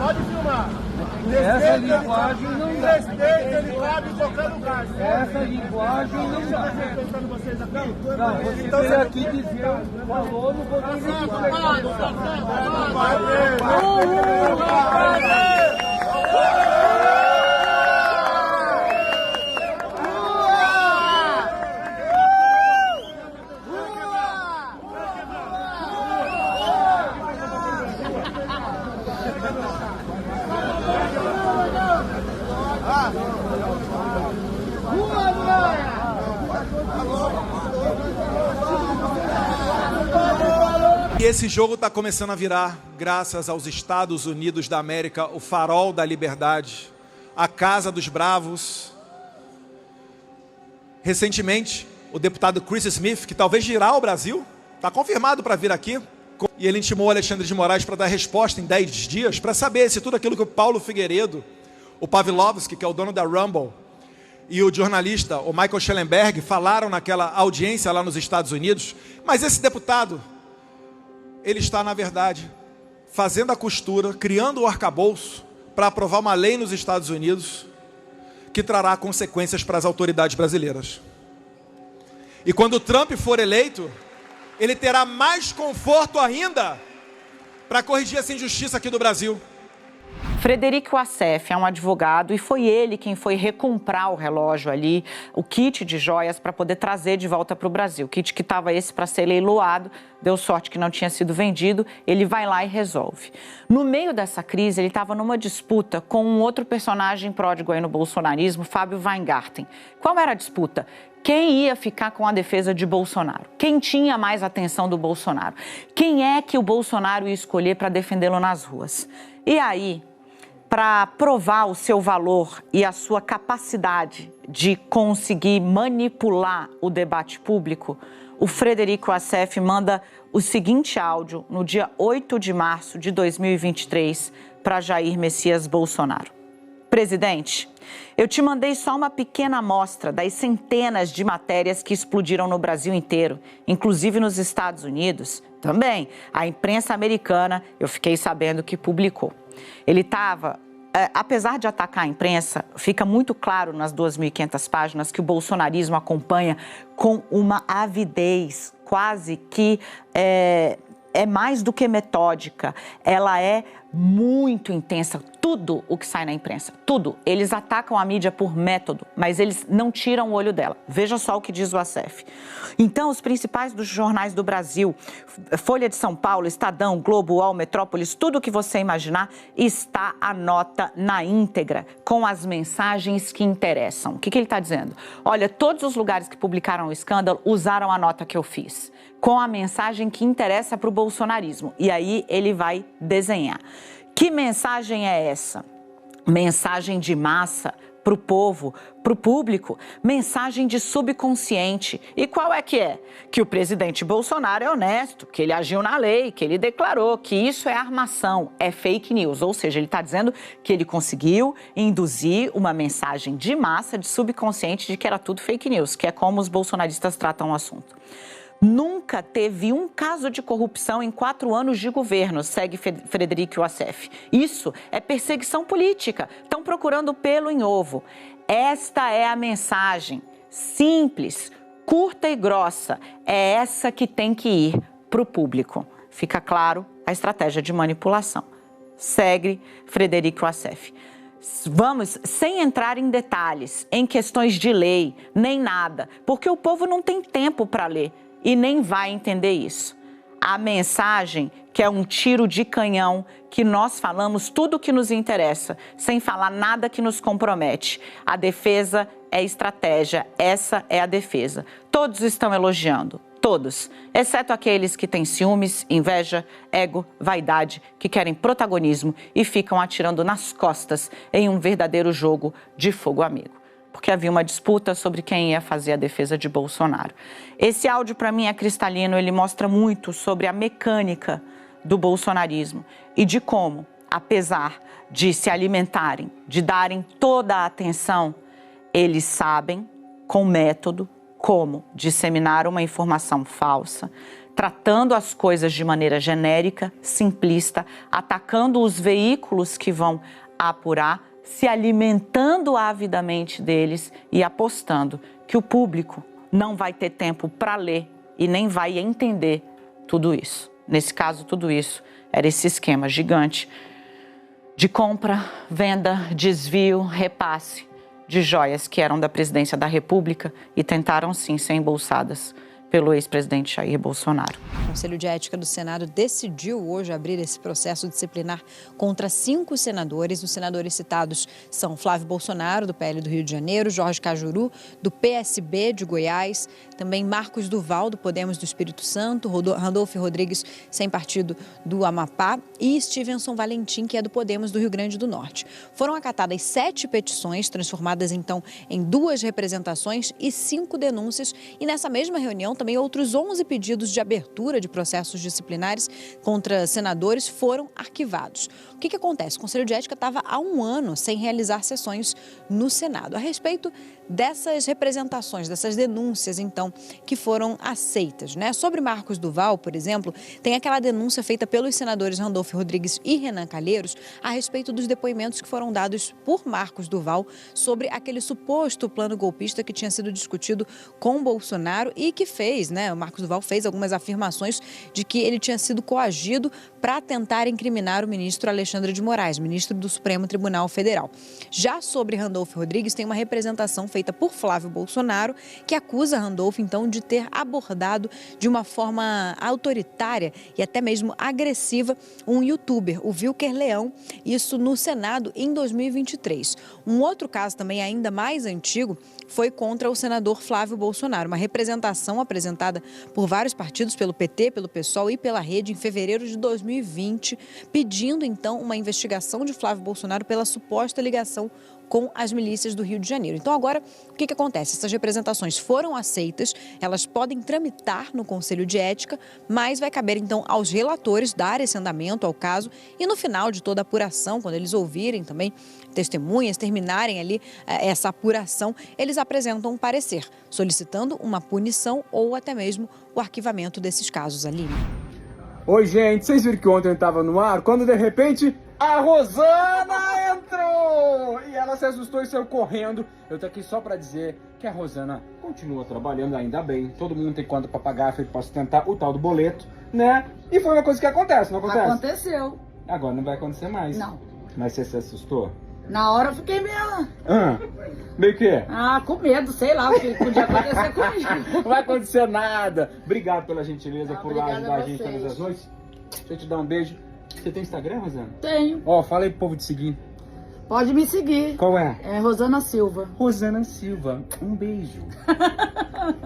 pode filmar. Essa linguagem não dá. Respeito, ele cabe em qualquer lugar. Essa linguagem não dá. Respeitando vocês aqui? Não, você veio aqui dizer, falou, não vou E esse jogo está começando a virar, graças aos Estados Unidos da América, o farol da liberdade, a casa dos bravos. Recentemente, o deputado Chris Smith, que talvez virá ao Brasil, está confirmado para vir aqui, e ele intimou Alexandre de Moraes para dar resposta em 10 dias, para saber se tudo aquilo que o Paulo Figueiredo, o Pavlovski, que é o dono da Rumble, e o jornalista, o Michael Schellenberg, falaram naquela audiência lá nos Estados Unidos. Mas esse deputado, ele está, na verdade, fazendo a costura, criando o arcabouço para aprovar uma lei nos Estados Unidos que trará consequências para as autoridades brasileiras. E quando o Trump for eleito, ele terá mais conforto ainda para corrigir essa injustiça aqui do Brasil. Frederico Wassef é um advogado e foi ele quem foi recomprar o relógio ali, o kit de joias para poder trazer de volta para o Brasil. O kit que estava esse para ser leiloado, deu sorte que não tinha sido vendido, ele vai lá e resolve. No meio dessa crise, ele estava numa disputa com um outro personagem pródigo aí no bolsonarismo, Fábio Weingarten. Qual era a disputa? Quem ia ficar com a defesa de Bolsonaro? Quem tinha mais atenção do Bolsonaro? Quem é que o Bolsonaro ia escolher para defendê-lo nas ruas? E aí, para provar o seu valor e a sua capacidade de conseguir manipular o debate público, o Frederico Wassef manda o seguinte áudio no dia 8 de março de 2023 para Jair Messias Bolsonaro. Presidente, eu te mandei só uma pequena amostra das centenas de matérias que explodiram no Brasil inteiro, inclusive nos Estados Unidos. Também, a imprensa americana, eu fiquei sabendo que publicou. Ele estava, apesar de atacar a imprensa, fica muito claro nas 2.500 páginas que o bolsonarismo acompanha com uma avidez quase que é mais do que metódica, ela é muito intensa. Tudo o que sai na imprensa, tudo. Eles atacam a mídia por método, mas eles não tiram o olho dela. Veja só o que diz o Wassef. Então, os principais dos jornais do Brasil, Folha de São Paulo, Estadão, Globo, UOL, Metrópolis, tudo o que você imaginar, está a nota na íntegra, com as mensagens que interessam. O que ele está dizendo? Olha, todos os lugares que publicaram o escândalo usaram a nota que eu fiz, com a mensagem que interessa para o bolsonarismo. E aí ele vai desenhar. Que mensagem é essa? Mensagem de massa para o povo, para o público, mensagem de subconsciente. E qual é? Que o presidente Bolsonaro é honesto, que ele agiu na lei, que ele declarou que isso é armação, é fake news. Ou seja, ele está dizendo que ele conseguiu induzir uma mensagem de massa, de subconsciente, de que era tudo fake news, que é como os bolsonaristas tratam o assunto. Nunca teve um caso de corrupção em 4 anos de governo, segue Frederico Wassef. Isso é perseguição política. Estão procurando pelo em ovo. Esta é a mensagem simples, curta e grossa. É essa que tem que ir para o público. Fica claro a estratégia de manipulação. Segue Frederico Wassef. Vamos, sem entrar em detalhes, em questões de lei, nem nada, porque o povo não tem tempo para ler. E nem vai entender isso. A mensagem, que é um tiro de canhão, que nós falamos tudo o que nos interessa, sem falar nada que nos compromete. A defesa é estratégia, essa é a defesa. Todos estão elogiando, todos, exceto aqueles que têm ciúmes, inveja, ego, vaidade, que querem protagonismo e ficam atirando nas costas em um verdadeiro jogo de fogo amigo. Porque havia uma disputa sobre quem ia fazer a defesa de Bolsonaro. Esse áudio, para mim, é cristalino, ele mostra muito sobre a mecânica do bolsonarismo e de como, apesar de se alimentarem, de darem toda a atenção, eles sabem, com método, como disseminar uma informação falsa, tratando as coisas de maneira genérica, simplista, atacando os veículos que vão apurar, se alimentando avidamente deles e apostando que o público não vai ter tempo para ler e nem vai entender tudo isso. Nesse caso, tudo isso era esse esquema gigante de compra, venda, desvio, repasse de joias que eram da presidência da República e tentaram sim ser embolsadas pelo ex-presidente Jair Bolsonaro. O Conselho de Ética do Senado decidiu hoje abrir esse processo disciplinar contra 5 senadores. Os senadores citados são Flávio Bolsonaro, do PL do Rio de Janeiro, Jorge Cajuru, do PSB de Goiás, também Marcos Duval, do Podemos do Espírito Santo, Randolfo Rodrigues, sem partido, do Amapá, e Stevenson Valentim, que é do Podemos do Rio Grande do Norte. Foram acatadas 7 petições, transformadas então em 2 representações e 5 denúncias, e nessa mesma reunião também outros 11 pedidos de abertura de processos disciplinares contra senadores foram arquivados. O que acontece? O Conselho de Ética estava há 1 ano sem realizar sessões no Senado. A respeito dessas representações, dessas denúncias, então, que foram aceitas, né? Sobre Marcos Duval, por exemplo, tem aquela denúncia feita pelos senadores Randolfo Rodrigues e Renan Calheiros a respeito dos depoimentos que foram dados por Marcos Duval sobre aquele suposto plano golpista que tinha sido discutido com Bolsonaro e que fez, né? O Marcos Duval fez algumas afirmações de que ele tinha sido coagido para tentar incriminar o ministro Alexandre de Moraes, ministro do Supremo Tribunal Federal. Já sobre Randolfo Rodrigues, tem uma representação feita por Flávio Bolsonaro, que acusa Randolfo, então, de ter abordado de uma forma autoritária e até mesmo agressiva um youtuber, o Wilker Leão, isso no Senado em 2023. Um outro caso também ainda mais antigo foi contra o senador Flávio Bolsonaro, uma representação apresentada por vários partidos, pelo PT, pelo PSOL e pela Rede, em fevereiro de 2020, pedindo, então, uma investigação de Flávio Bolsonaro pela suposta ligação com as milícias do Rio de Janeiro. Então, agora, o que acontece? Essas representações foram aceitas, elas podem tramitar no Conselho de Ética, mas vai caber, então, aos relatores dar esse andamento ao caso e, no final de toda a apuração, quando eles ouvirem também testemunhas, terminarem ali essa apuração, eles apresentam um parecer, solicitando uma punição ou até mesmo o arquivamento desses casos ali. Oi, gente, vocês viram que ontem eu tava no ar, quando de repente a Rosana entrou! E ela se assustou e saiu correndo. Eu tô aqui só pra dizer que a Rosana continua trabalhando, ainda bem. Todo mundo tem conta pra pagar, feito pra sustentar o tal do boleto, né? E foi uma coisa que acontece, não acontece? Aconteceu. Agora não vai acontecer mais. Não. Mas você se assustou? Na hora eu fiquei meio... Meio que? com medo, sei lá o que podia acontecer comigo. Não vai acontecer nada. Obrigado pela gentileza, por lá ajudar a gente vocês. todas as noites. Deixa eu te dar um beijo. Você tem Instagram, Rosana? Tenho. Ó, fala aí pro povo te seguir. Pode me seguir. Qual é? É Rosana Silva. Rosana Silva. Um beijo.